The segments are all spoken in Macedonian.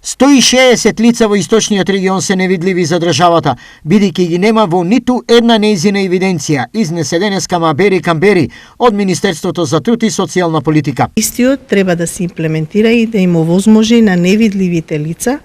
160 лица во источниот регион се невидливи за државата, бидејќи ги нема во ниту една нејзина евиденција, изнесе денеска Мабери Камбери од Министерството за труд и социјална политика. Истиот треба да се имплементира и да им овозможи на невидливите лица,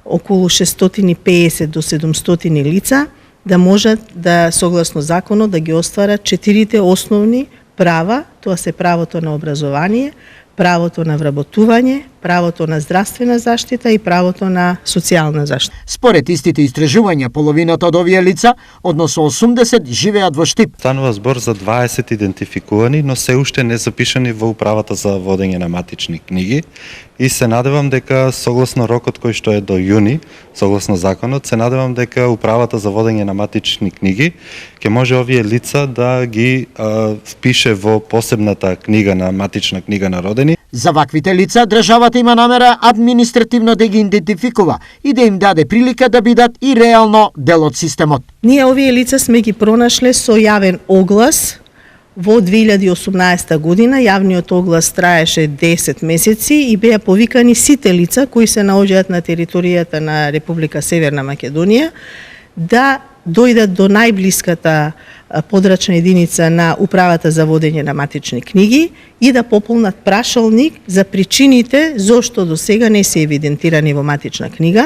околу 650 до 700 лица, да можат да, согласно законот, да ги остварат 4 основни права, тоа се правото на образование, правото на вработување, правото на здравствена заштита и правото на социјална заштита. Според истите истражувања, половината од овие лица, односно 80, живеат во Штип. Станува збор за 20 идентификувани, но се уште не запишани во управата за водење на матични книги и се надевам дека согласно рокот кој што е до јуни, согласно законот, се надевам дека управата за водење на матични книги ќе може овие лица да ги впише во посебната книга на матична книга на родени. За ваквите лица државата има намера административно да ги идентификува и да им даде прилика да бидат и реално дел од системот. Ние овие лица сме ги пронашле со јавен оглас во 2018 година. Јавниот оглас траеше 10 месеци и беа повикани сите лица кои се наоѓаат на територијата на Република Северна Македонија да дојдат до најблиската подрачна единица на управата за водење на матични книги и да пополнат прашалник за причините зошто до сега не се евидентирани во матична книга.